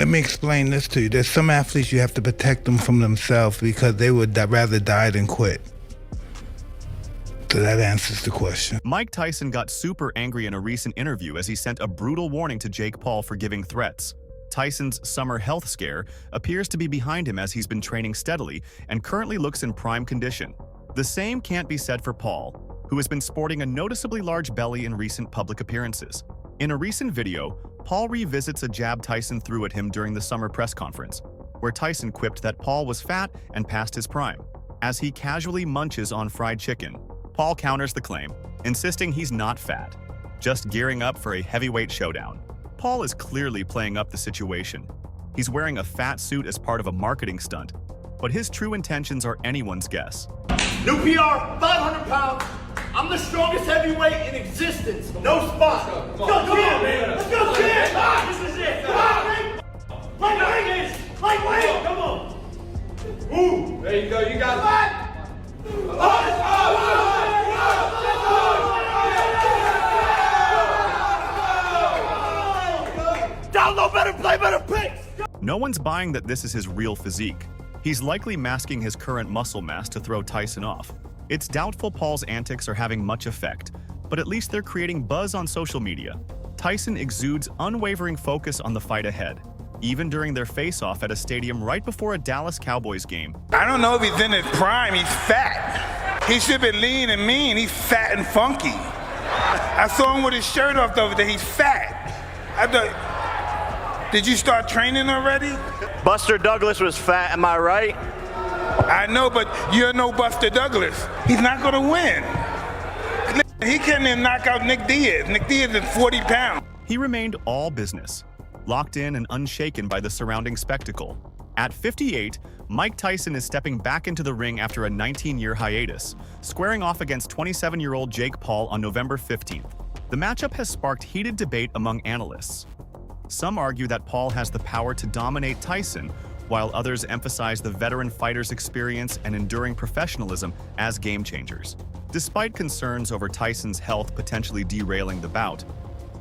Let me explain this to you. There's some athletes you have to protect them from themselves because they would rather die than quit. So that answers the question. Mike Tyson got super angry in a recent interview as he sent a brutal warning to Jake Paul for giving threats. Tyson's summer health scare appears to be behind him as he's been training steadily and currently looks in prime condition. The same can't be said for Paul, who has been sporting a noticeably large belly in recent public appearances. In a recent video, Paul revisits a jab Tyson threw at him during the summer press conference, where Tyson quipped that Paul was fat and past his prime. As he casually munches on fried chicken, Paul counters the claim, insisting he's not fat, just gearing up for a heavyweight showdown. Paul is clearly playing up the situation. He's wearing a fat suit as part of a marketing stunt, but his true intentions are anyone's guess. New PR, 500 pounds. I'm the strongest heavyweight in existence. No spot. Let's go, champ! Let's go, champ! This is it. Come on, man! Lightweight! Lightweight! Come on! Ooh! There you go, you got it. Down low, better play, better picks! No one's buying that this is his real physique. He's likely masking his current muscle mass to throw Tyson off. It's doubtful Paul's antics are having much effect, but at least they're creating buzz on social media. Tyson exudes unwavering focus on the fight ahead, even during their face-off at a stadium right before a Dallas Cowboys game. I don't know if he's in his prime. He's fat. He should be lean and mean. He's fat and funky. I saw him with his shirt off the other day. He's fat. Did you start training already? Buster Douglas was fat, am I right? I know, but you're no Buster Douglas. He's not going to win. He can't even knock out Nick Diaz. Nick Diaz is 40 pounds. He remained all business, locked in and unshaken by the surrounding spectacle. At 58, Mike Tyson is stepping back into the ring after a 19-year hiatus, squaring off against 27-year-old Jake Paul on November 15th. The matchup has sparked heated debate among analysts. Some argue that Paul has the power to dominate Tyson, while others emphasize the veteran fighter's experience and enduring professionalism as game changers. Despite concerns over Tyson's health potentially derailing the bout,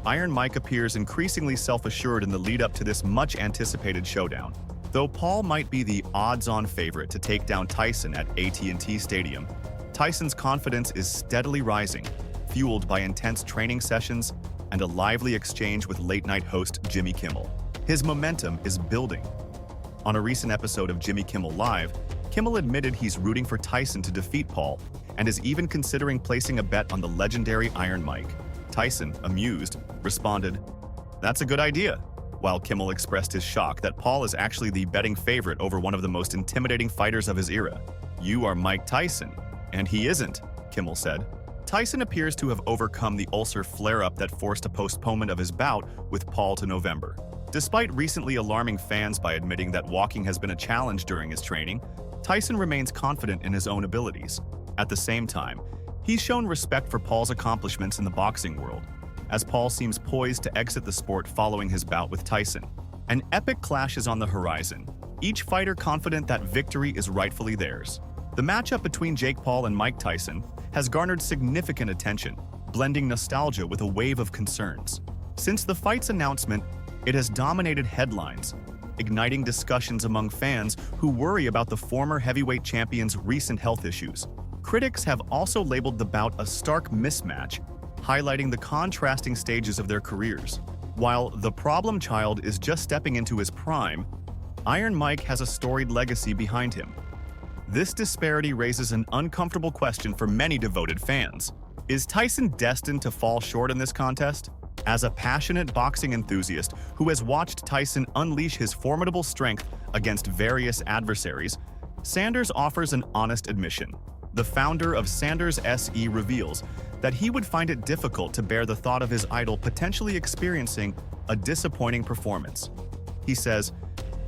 Iron Mike appears increasingly self-assured in the lead-up to this much-anticipated showdown. Though Paul might be the odds-on favorite to take down Tyson at AT&T Stadium, Tyson's confidence is steadily rising, fueled by intense training sessions and a lively exchange with late-night host Jimmy Kimmel. His momentum is building. On a recent episode of Jimmy Kimmel Live, Kimmel admitted he's rooting for Tyson to defeat Paul and is even considering placing a bet on the legendary Iron Mike. Tyson, amused, responded, "That's a good idea," while Kimmel expressed his shock that Paul is actually the betting favorite over one of the most intimidating fighters of his era. "You are Mike Tyson," and he isn't, Kimmel said. Tyson appears to have overcome the ulcer flare-up that forced a postponement of his bout with Paul to November. Despite recently alarming fans by admitting that walking has been a challenge during his training, Tyson remains confident in his own abilities. At the same time, he's shown respect for Paul's accomplishments in the boxing world, as Paul seems poised to exit the sport following his bout with Tyson. An epic clash is on the horizon, each fighter confident that victory is rightfully theirs. The matchup between Jake Paul and Mike Tyson has garnered significant attention, blending nostalgia with a wave of concerns. Since the fight's announcement, it has dominated headlines, igniting discussions among fans who worry about the former heavyweight champion's recent health issues. Critics have also labeled the bout a stark mismatch, highlighting the contrasting stages of their careers. While the problem child is just stepping into his prime, Iron Mike has a storied legacy behind him. This disparity raises an uncomfortable question for many devoted fans. Is Tyson destined to fall short in this contest? As a passionate boxing enthusiast who has watched Tyson unleash his formidable strength against various adversaries, Sanders offers an honest admission. The founder of Sanders SE reveals that he would find it difficult to bear the thought of his idol potentially experiencing a disappointing performance. He says,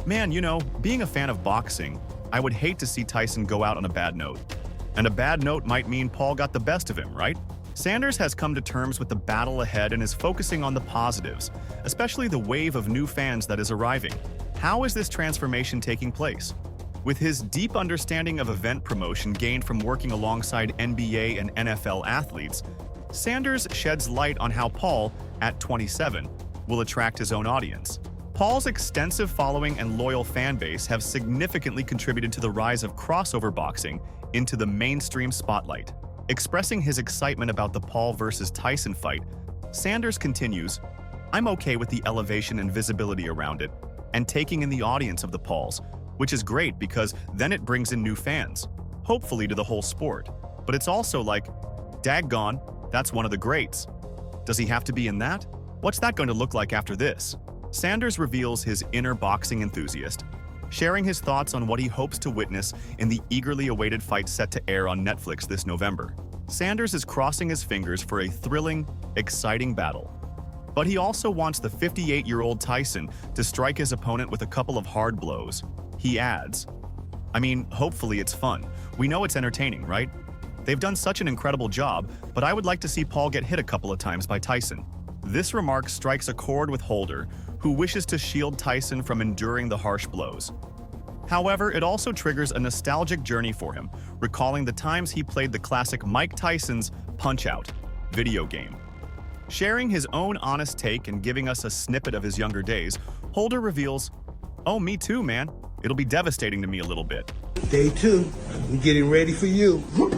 "Man, being a fan of boxing, I would hate to see Tyson go out on a bad note. And a bad note might mean Paul got the best of him, right?" Sanders has come to terms with the battle ahead and is focusing on the positives, especially the wave of new fans that is arriving. How is this transformation taking place? With his deep understanding of event promotion gained from working alongside NBA and NFL athletes, Sanders sheds light on how Paul, at 27, will attract his own audience. Paul's extensive following and loyal fan base have significantly contributed to the rise of crossover boxing into the mainstream spotlight. Expressing his excitement about the Paul versus Tyson fight, Sanders continues, "I'm okay with the elevation and visibility around it, and taking in the audience of the Pauls, which is great because then it brings in new fans, hopefully to the whole sport. But it's also like, daggone, that's one of the greats. Does he have to be in that? What's that going to look like after this?" Sanders reveals his inner boxing enthusiast, sharing his thoughts on what he hopes to witness in the eagerly awaited fight set to air on Netflix this November. Sanders is crossing his fingers for a thrilling, exciting battle. But he also wants the 58-year-old Tyson to strike his opponent with a couple of hard blows. He adds, "I mean, hopefully it's fun. We know it's entertaining, right? They've done such an incredible job, but I would like to see Paul get hit a couple of times by Tyson." This remark strikes a chord with Holder, who wishes to shield Tyson from enduring the harsh blows. However, it also triggers a nostalgic journey for him, recalling the times he played the classic Mike Tyson's Punch-Out! Video game. Sharing his own honest take and giving us a snippet of his younger days, Holder reveals, "Oh, me too, man. It'll be devastating to me a little bit." Day 2, I'm getting ready for you. 1,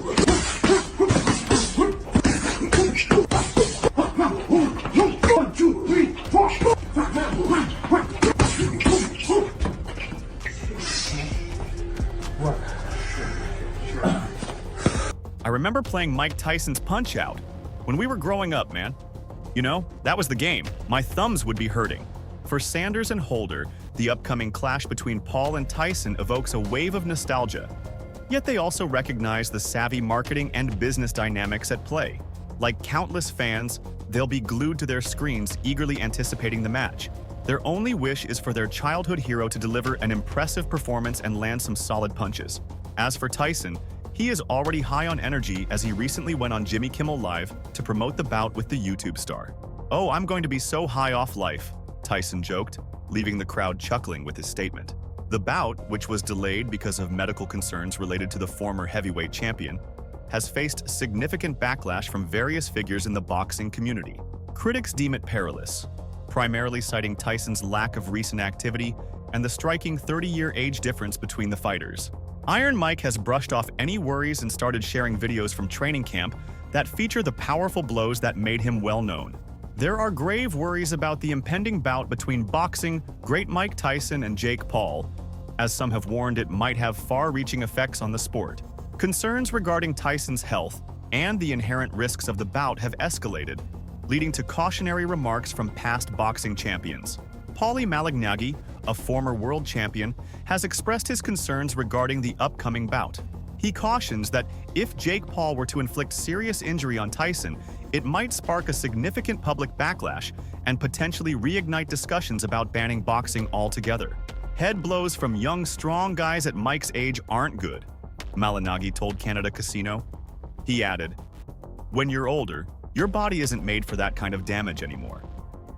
2, 3, 4. I remember playing Mike Tyson's Punch-Out! When we were growing up, man. You know, that was the game. My thumbs would be hurting. For Sanders and Holder, the upcoming clash between Paul and Tyson evokes a wave of nostalgia. Yet they also recognize the savvy marketing and business dynamics at play. Like countless fans, they'll be glued to their screens, eagerly anticipating the match. Their only wish is for their childhood hero to deliver an impressive performance and land some solid punches. As for Tyson, he is already high on energy as he recently went on Jimmy Kimmel Live to promote the bout with the YouTube star. "Oh, I'm going to be so high off life," Tyson joked, leaving the crowd chuckling with his statement. The bout, which was delayed because of medical concerns related to the former heavyweight champion, has faced significant backlash from various figures in the boxing community. Critics deem it perilous, primarily citing Tyson's lack of recent activity and the striking 30-year age difference between the fighters. Iron Mike has brushed off any worries and started sharing videos from training camp that feature the powerful blows that made him well known. There are grave worries about the impending bout between boxing great Mike Tyson and Jake Paul, as some have warned it might have far-reaching effects on the sport. Concerns regarding Tyson's health and the inherent risks of the bout have escalated, leading to cautionary remarks from past boxing champions. Paulie Malignaggi, a former world champion, has expressed his concerns regarding the upcoming bout. He cautions that if Jake Paul were to inflict serious injury on Tyson, it might spark a significant public backlash and potentially reignite discussions about banning boxing altogether. "Head blows from young, strong guys at Mike's age aren't good," Malignaggi told Canada Casino. He added, "When you're older, your body isn't made for that kind of damage anymore.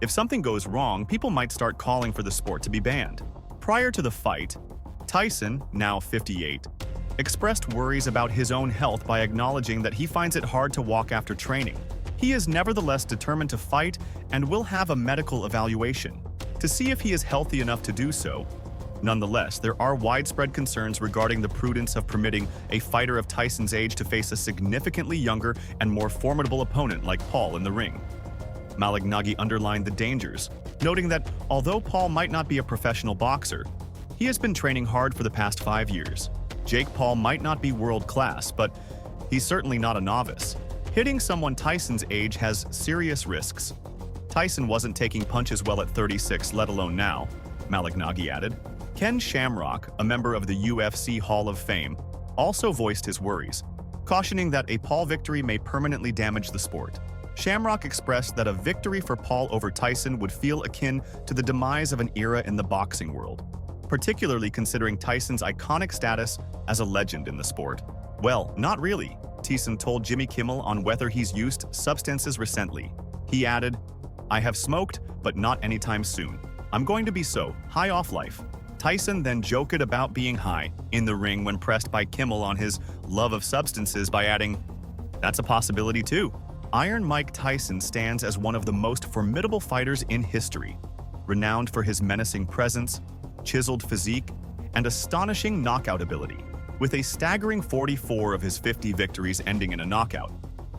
If something goes wrong, people might start calling for the sport to be banned." Prior to the fight, Tyson, now 58, expressed worries about his own health by acknowledging that he finds it hard to walk after training. He is nevertheless determined to fight and will have a medical evaluation to see if he is healthy enough to do so. Nonetheless, there are widespread concerns regarding the prudence of permitting a fighter of Tyson's age to face a significantly younger and more formidable opponent like Paul in the ring. Malignaggi underlined the dangers, noting that although Paul might not be a professional boxer, he has been training hard for the past 5 years. Jake Paul might not be world-class, but he's certainly not a novice. Hitting someone Tyson's age has serious risks. Tyson wasn't taking punches well at 36, let alone now, Malignaggi added. Ken Shamrock, a member of the UFC Hall of Fame, also voiced his worries, cautioning that a Paul victory may permanently damage the sport. Shamrock expressed that a victory for Paul over Tyson would feel akin to the demise of an era in the boxing world, particularly considering Tyson's iconic status as a legend in the sport. "Well, not really," Tyson told Jimmy Kimmel on whether he's used substances recently. He added, "I have smoked, but not anytime soon. I'm going to be so high off life." Tyson then joked about being high in the ring when pressed by Kimmel on his love of substances by adding, "That's a possibility too." Iron Mike Tyson stands as one of the most formidable fighters in history. renowned for his menacing presence, chiseled physique, and astonishing knockout ability. With a staggering 44 of his 50 victories ending in a knockout,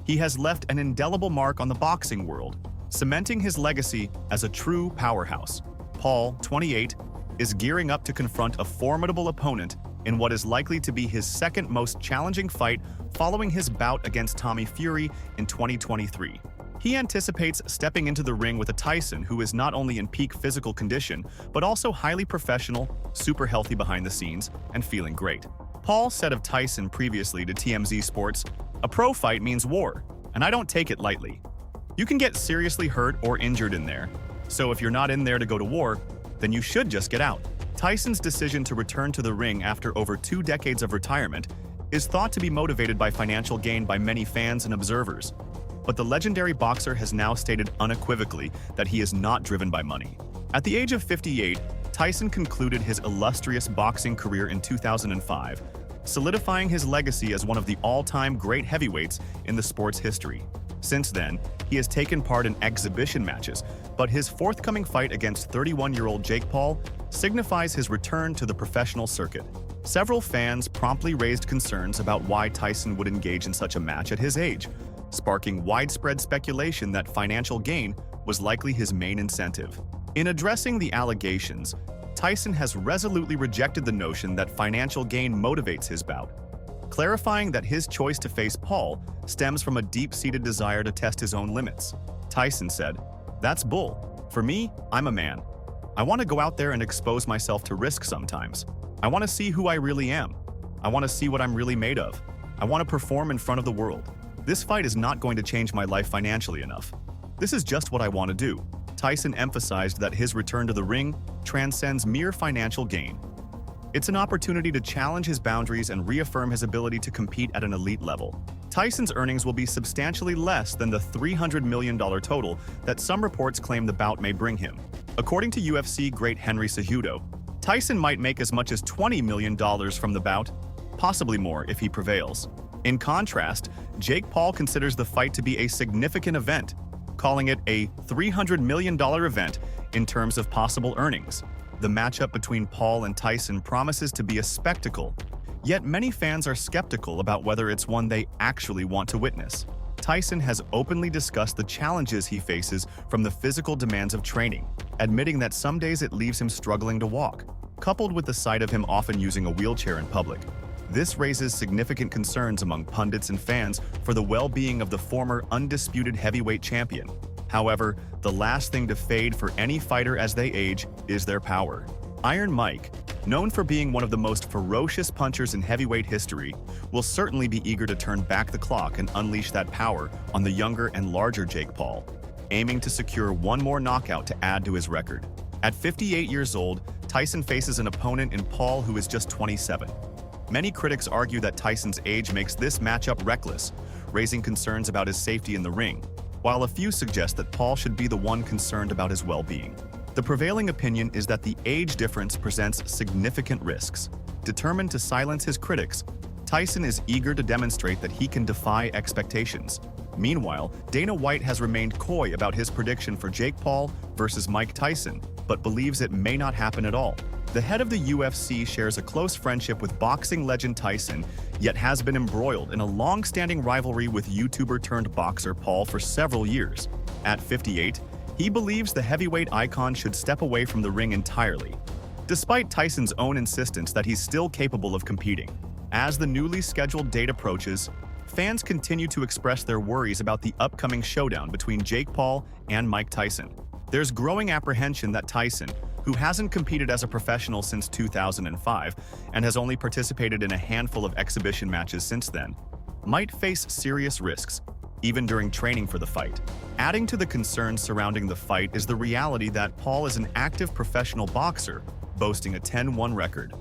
he has left an indelible mark on the boxing world, cementing his legacy as a true powerhouse. Paul, 28, is gearing up to confront a formidable opponent in what is likely to be his second most challenging fight following his bout against Tommy Fury in 2023. He anticipates stepping into the ring with a Tyson who is not only in peak physical condition, but also highly professional, super healthy behind the scenes, and feeling great. Paul said of Tyson previously to TMZ Sports, "A pro fight means war, and I don't take it lightly. You can get seriously hurt or injured in there, so if you're not in there to go to war, then you should just get out." Tyson's decision to return to the ring after over 2 decades of retirement is thought to be motivated by financial gain by many fans and observers. But the legendary boxer has now stated unequivocally that he is not driven by money. At the age of 58, Tyson concluded his illustrious boxing career in 2005, solidifying his legacy as one of the all-time great heavyweights in the sport's history. Since then, he has taken part in exhibition matches, but his forthcoming fight against 31-year-old Jake Paul signifies his return to the professional circuit. Several fans promptly raised concerns about why Tyson would engage in such a match at his age, sparking widespread speculation that financial gain was likely his main incentive. In addressing the allegations, Tyson has resolutely rejected the notion that financial gain motivates his bout, clarifying that his choice to face Paul stems from a deep-seated desire to test his own limits. Tyson said, "That's bull. For me, I'm a man. I want to go out there and expose myself to risk sometimes. I want to see who I really am. I want to see what I'm really made of. I want to perform in front of the world. This fight is not going to change my life financially enough. This is just what I want to do." Tyson emphasized that his return to the ring transcends mere financial gain. It's an opportunity to challenge his boundaries and reaffirm his ability to compete at an elite level. Tyson's earnings will be substantially less than the $300 million total that some reports claim the bout may bring him. According to UFC great Henry Cejudo, Tyson might make as much as $20 million from the bout, possibly more if he prevails. In contrast, Jake Paul considers the fight to be a significant event, calling it a $300 million event in terms of possible earnings. The matchup between Paul and Tyson promises to be a spectacle, yet many fans are skeptical about whether it's one they actually want to witness. Tyson has openly discussed the challenges he faces from the physical demands of training, admitting that some days it leaves him struggling to walk, coupled with the sight of him often using a wheelchair in public. This raises significant concerns among pundits and fans for the well-being of the former undisputed heavyweight champion. However, the last thing to fade for any fighter as they age is their power. Iron Mike, known for being one of the most ferocious punchers in heavyweight history, will certainly be eager to turn back the clock and unleash that power on the younger and larger Jake Paul, aiming to secure one more knockout to add to his record. At 58 years old, Tyson faces an opponent in Paul who is just 27. Many critics argue that Tyson's age makes this matchup reckless, raising concerns about his safety in the ring, while a few suggest that Paul should be the one concerned about his well-being. The prevailing opinion is that the age difference presents significant risks. Determined to silence his critics, Tyson is eager to demonstrate that he can defy expectations. Meanwhile, Dana White has remained coy about his prediction for Jake Paul versus Mike Tyson, but believes it may not happen at all. The head of the UFC shares a close friendship with boxing legend Tyson, yet has been embroiled in a long-standing rivalry with YouTuber-turned-boxer Paul for several years. At 58, he believes the heavyweight icon should step away from the ring entirely, despite Tyson's own insistence that he's still capable of competing. As the newly scheduled date approaches, fans continue to express their worries about the upcoming showdown between Jake Paul and Mike Tyson. There's growing apprehension that Tyson, who hasn't competed as a professional since 2005 and has only participated in a handful of exhibition matches since then, might face serious risks, even during training for the fight. Adding to the concerns surrounding the fight is the reality that Paul is an active professional boxer, boasting a 10-1 record.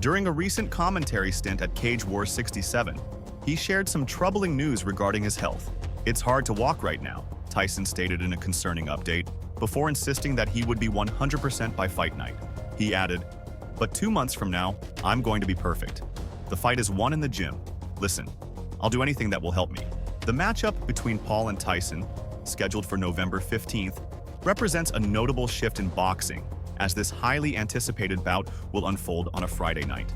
During a recent commentary stint at Cage Wars 67, he shared some troubling news regarding his health. "It's hard to walk right now," Tyson stated in a concerning update, before insisting that he would be 100% by fight night. He added, "But 2 months from now, I'm going to be perfect. The fight is won in the gym. Listen, I'll do anything that will help me." The matchup between Paul and Tyson, scheduled for November 15th, represents a notable shift in boxing, as this highly anticipated bout will unfold on a Friday night.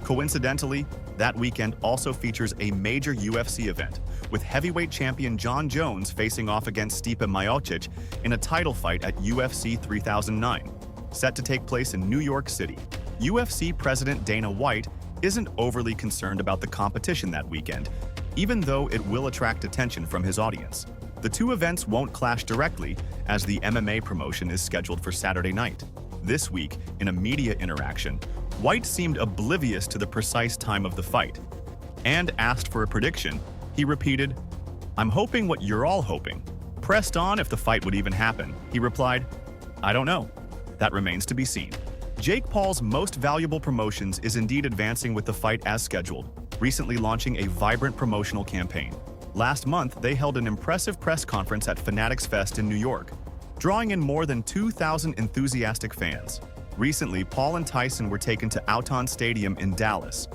Coincidentally, that weekend also features a major UFC event, with heavyweight champion Jon Jones facing off against Stipe Miocic in a title fight at UFC 3009, set to take place in New York City. UFC President Dana White isn't overly concerned about the competition that weekend, even though it will attract attention from his audience. The two events won't clash directly, as the MMA promotion is scheduled for Saturday night. This week, in a media interaction, White seemed oblivious to the precise time of the fight. And asked for a prediction, he repeated, "I'm hoping what you're all hoping." Pressed on if the fight would even happen, he replied, "I don't know. That remains to be seen." Jake Paul's Most Valuable Promotions is indeed advancing with the fight as scheduled, recently launching a vibrant promotional campaign. Last month, they held an impressive press conference at Fanatics Fest in New York, drawing in more than 2,000 enthusiastic fans. Recently, Paul and Tyson were taken to Auton Stadium in Dallas.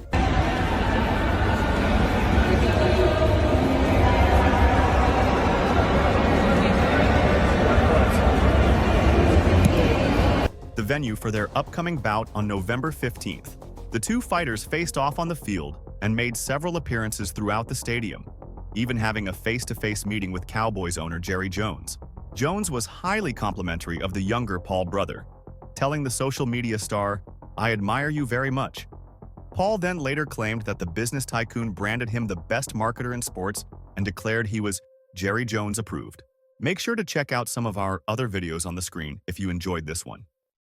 The venue for their upcoming bout on November 15th. The two fighters faced off on the field and made several appearances throughout the stadium, even having a face-to-face meeting with Cowboys owner Jerry Jones. Jones was highly complimentary of the younger Paul brother, telling the social media star, "I admire you very much." Paul then later claimed that the business tycoon branded him the best marketer in sports and declared he was Jerry Jones approved. Make sure to check out some of our other videos on the screen if you enjoyed this one.